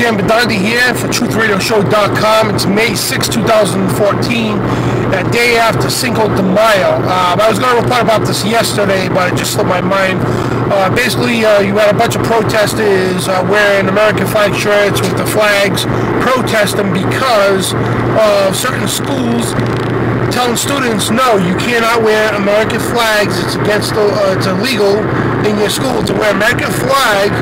again, Bidondi here for TruthRadioShow.com. It's May 6, 2014, a day after Cinco de Mayo. I was going to report about this yesterday, but it just slipped my mind. Basically, you had a bunch of protesters wearing American flag shirts with the flags, protesting because of certain schools telling students, no, you cannot wear American flags. It's against it's illegal in your school to wear American flag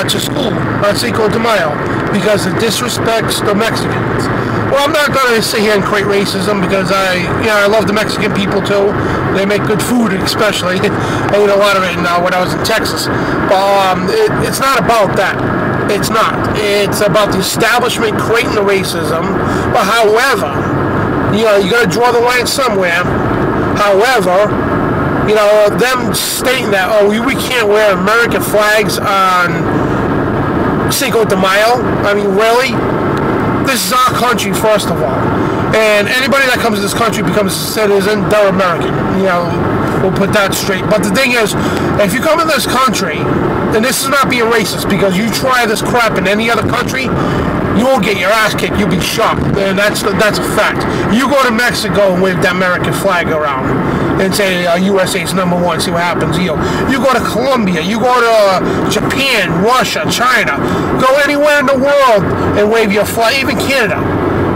to school on Cinco de Mayo because it disrespects the Mexicans. Well, I'm not going to sit here and create racism because I love the Mexican people too. They make good food, especially. I ate a lot of it when I was in Texas. But it's not about that. It's not. It's about the establishment creating the racism. But however, you got to draw the line somewhere. However, them stating that, we can't wear American flags on Cinco de Mayo. I mean, really? This is our country, first of all. And anybody that comes to this country becomes a citizen, they're American. We'll put that straight. But the thing is, if you come in this country, and this is not being racist, because you try this crap in any other country, you won't get your ass kicked. You'll be shocked, and that's a fact. You go to Mexico and wave that American flag around and say USA's number one. See what happens. You go to Colombia. You go to Japan, Russia, China. Go anywhere in the world and wave your flag. Even Canada.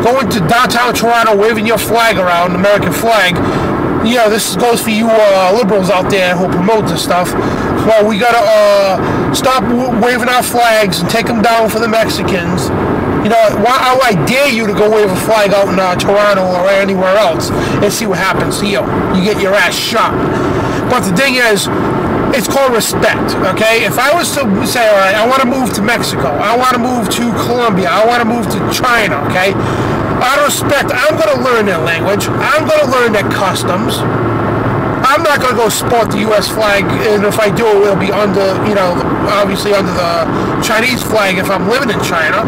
Go into downtown Toronto, waving your flag around, American flag. This goes for you liberals out there who promote this stuff. Well, we gotta stop waving our flags and take them down for the Mexicans. I dare you to go wave a flag out in Toronto or anywhere else and see what happens to you. You get your ass shot. But the thing is, it's called respect, okay? If I was to say, all right, I want to move to Mexico, I want to move to Colombia, I want to move to China, okay? Out of respect, I'm going to learn their language. I'm going to learn their customs. I'm not going to go sport the U.S. flag, and if I do, it'll be under, obviously under the Chinese flag if I'm living in China.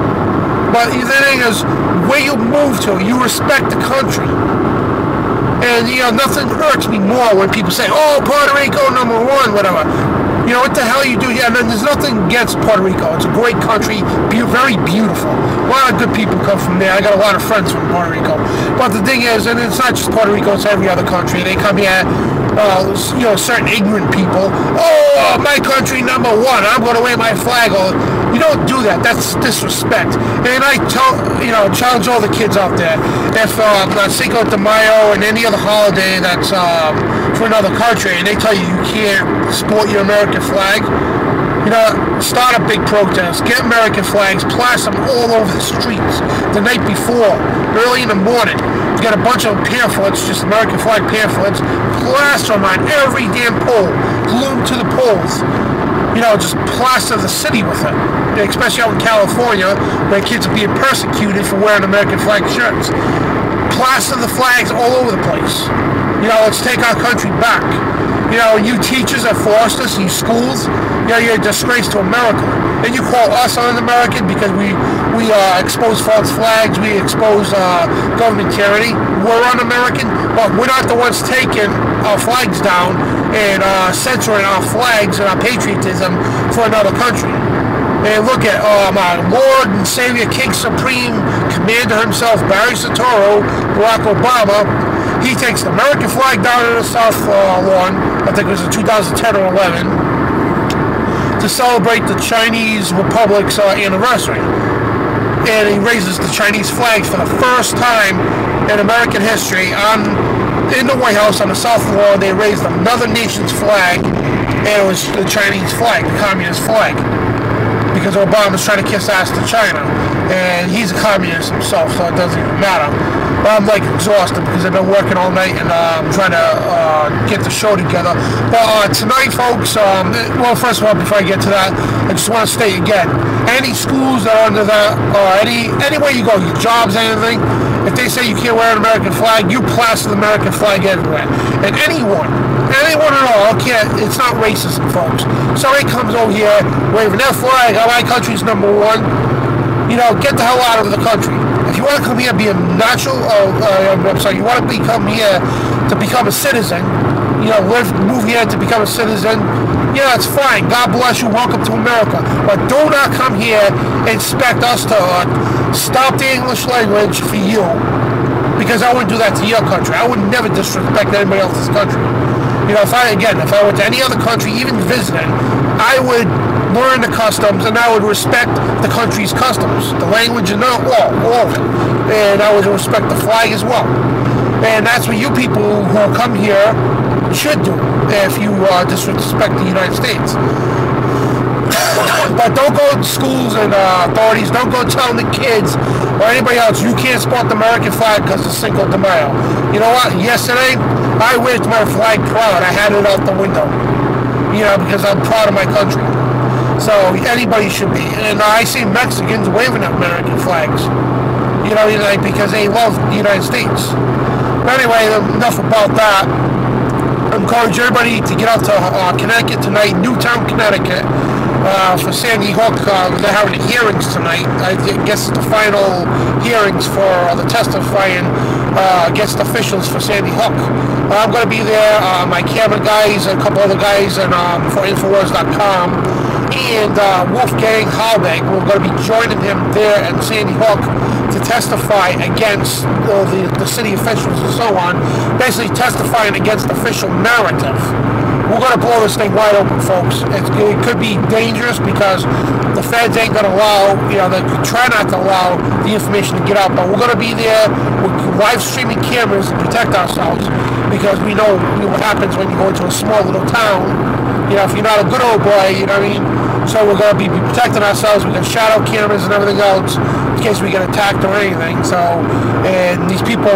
But the thing is, where you move to, you respect the country. And, nothing hurts me more when people say, oh, Puerto Rico, number one, whatever. What the hell you do here? And then there's nothing against Puerto Rico. It's a great country, very beautiful. A lot of good people come from there. I got a lot of friends from Puerto Rico. But the thing is, and it's not just Puerto Rico, it's every other country. They come here, certain ignorant people. Oh, my country, number one. I'm going to wave my flag. You don't do that. That's disrespect. And I challenge all the kids out there. If Cinco de Mayo and any other holiday that's for another country, and they tell you can't sport your American flag, start a big protest. Get American flags, plaster them all over the streets the night before, early in the morning. Get a bunch of pamphlets, just American flag pamphlets, plaster them on every damn pole, glue them to the poles. Just plaster the city with it. Especially out in California, where kids are being persecuted for wearing American flag shirts. Plaster the flags all over the place. Let's take our country back. You teachers that forced us, you schools, you're a disgrace to America. And you call us un-American because we expose false flags, we expose government tyranny. We're un-American, but we're not the ones taking our flags down and censoring our flags and our patriotism for another country. And look at our Lord and Savior, King Supreme, Commander himself, Barry Soetoro, Barack Obama. He takes the American flag down in the South Lawn, I think it was in 2010 or 11, to celebrate the Chinese Republic's anniversary. And he raises the Chinese flags for the first time in American history. In the White House on the South Lawn, they raised another nation's flag, and it was the Chinese flag, the communist flag. Because Obama's trying to kiss ass to China, and he's a communist himself, so it doesn't even matter. But I'm exhausted because I've been working all night and I'm trying to get the show together. But tonight, folks, first of all, before I get to that, I just want to state again, any schools that are under that, or anywhere you go, your jobs, anything, if they say you can't wear an American flag, you plaster the American flag everywhere. And anyone at all, it's not racism, folks. Somebody comes over here waving their flag, my country's number one, get the hell out of the country. If you want to come here and be a you want to come here to become a citizen, move here to become a citizen, Yeah, it's fine. God bless you. Welcome to America. But do not come here and expect us to stop the English language for you, because I wouldn't do that to your country. I would never disrespect anybody else's country. You know, if I went to any other country, even visiting, I would learn the customs and I would respect the country's customs, the language and all of it. And I would respect the flag as well. And that's what you people who come here should do if you disrespect the United States. But don't go to schools and authorities, don't go telling the kids or anybody else you can't sport the American flag because it's Cinco de Mayo. You know what? Yesterday, I waved my flag proud. I had it out the window. You know, because I'm proud of my country. So anybody should be. And I see Mexicans waving American flags. You know, because they love the United States. But anyway, enough about that. I encourage everybody to get out to Connecticut tonight, Newtown, Connecticut, for Sandy Hook. They're having hearings tonight. I guess it's the final hearings for the testifying against officials for Sandy Hook. I'm going to be there. My camera guys, a couple other guys, and for Infowars.com. And Wolfgang Halbig, we're going to be joining him there at Sandy Hook to testify against the city officials and so on, basically testifying against official narrative. We're going to blow this thing wide open, folks. It could be dangerous because the feds ain't going to allow, they try not to allow the information to get out, but we're going to be there with live streaming cameras to protect ourselves, because we know what happens when you go into a small little town. If you're not a good old boy, you know what I mean? So we're going to be protecting ourselves. We got shadow cameras and everything else in case we get attacked or anything. So, and these people,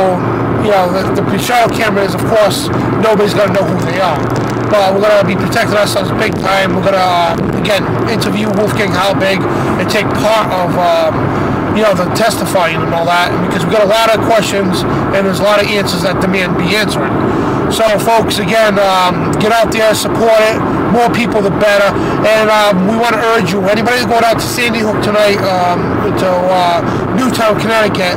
the shadow cameras, of course, nobody's going to know who they are. But we're going to be protecting ourselves big time. We're going to, again, interview Wolfgang Halbig and take part of, the testifying and all that, because we've got a lot of questions and there's a lot of answers that demand be answered. So, folks, again, get out there, support it. More people, the better. And we want to urge you, anybody going out to Sandy Hook tonight, to Newtown, Connecticut,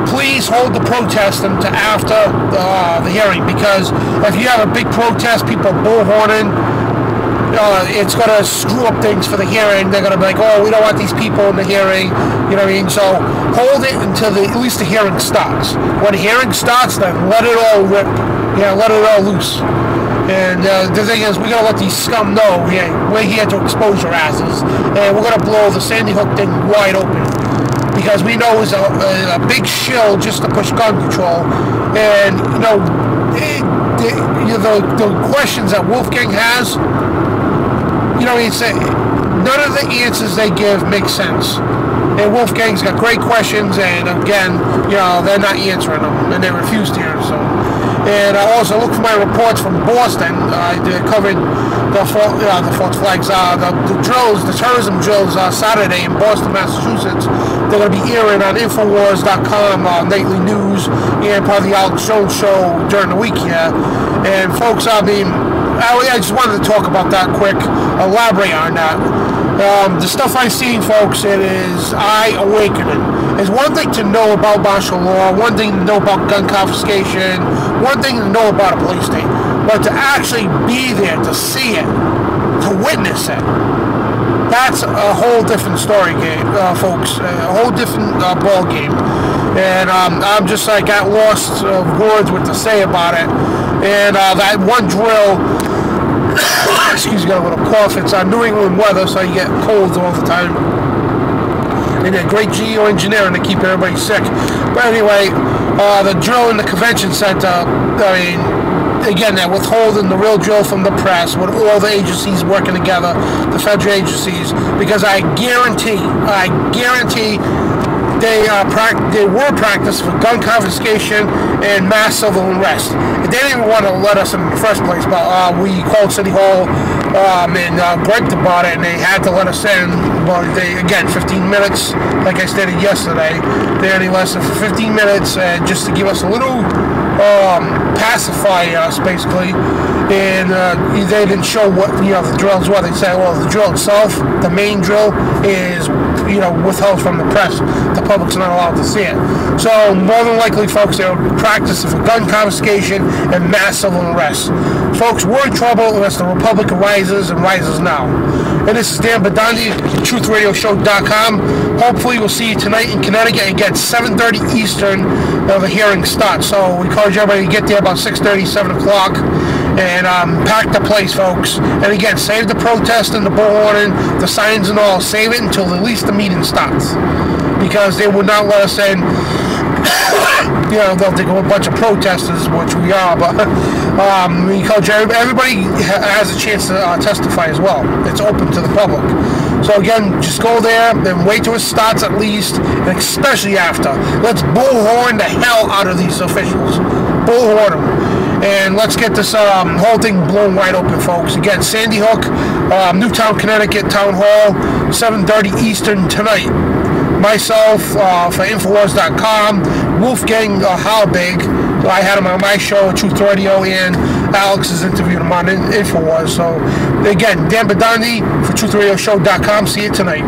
please hold the protest until after the hearing, because if you have a big protest, people bullhorning, it's going to screw up things for the hearing. They're going to be like, oh, we don't want these people in the hearing. You know what I mean? So hold it until at least the hearing starts. When the hearing starts, then let it all rip. Let it all loose. And the thing is, we're going to let these scum know we're here to expose your asses. And we're going to blow the Sandy Hook thing wide open. Because we know it's a big shill just to push gun control. And, the questions that Wolfgang has, none of the answers they give make sense. And Wolfgang's got great questions, and again, they're not answering them, and they refuse to answer them. And I also look for my reports from Boston. I covered the false flags, the drills, the terrorism drills Saturday in Boston, Massachusetts. They're going to be airing on Infowars.com, nightly news, and part of the Alex Jones show during the week here. And folks, I just wanted to talk about that quick, elaborate on that. The stuff I've seen, folks, it is eye-awakening. It's one thing to know about martial law, one thing to know about gun confiscation, one thing to know about a police state, but to actually be there, to see it, to witness it, that's a whole different story game, folks, a whole different ball game. And I'm just like at lost words what to say about it. And that one drill, excuse me, got a little cough. It's New England weather, so you get colds all the time. And they're great geoengineering to keep everybody sick. But anyway, the drill in the convention center, again, they're withholding the real drill from the press with all the agencies working together, the federal agencies, because I guarantee they were practiced for gun confiscation and mass civil unrest. They didn't even want to let us in the first place, but we called City Hall and griped about it, and they had to let us in. But again, 15 minutes, like I stated yesterday, they only lasted for 15 minutes just to give us a little pacify us, basically. And they didn't show what the drills were. They said, well, the drill itself, the main drill, is withheld from the press. The public's not allowed to see it. So more than likely, folks, they'll practice for gun confiscation and mass civil arrest. Folks, we're in trouble unless the Republic arises and rises now. And this is Dan Bidondi, TruthRadioShow.com. Hopefully we'll see you tonight in Connecticut. Again, 7:30 Eastern, the hearing starts. So we encourage everybody to get there about 6:30, 7 o'clock, and pack the place, folks. And again, save the protest and the bullhorn, the signs and all. Save it until at least the meeting starts, because they would not let us in. They'll think we're a bunch of protesters, which we are, but we encourage everybody has a chance to testify as well. It's open to the public. So again, just go there, then wait till it starts at least, and especially after. Let's bullhorn the hell out of these officials. Bullhorn them. And let's get this whole thing blown wide open, folks. Again, Sandy Hook, Newtown, Connecticut, Town Hall, 7:30 Eastern tonight. Myself, for Infowars.com, Wolfgang Halbig, I had him on my show, Truth Radio, and Alex has interviewed him on Infowars. So, again, Dan Bidondi for TruthRadioShow.com. See you tonight.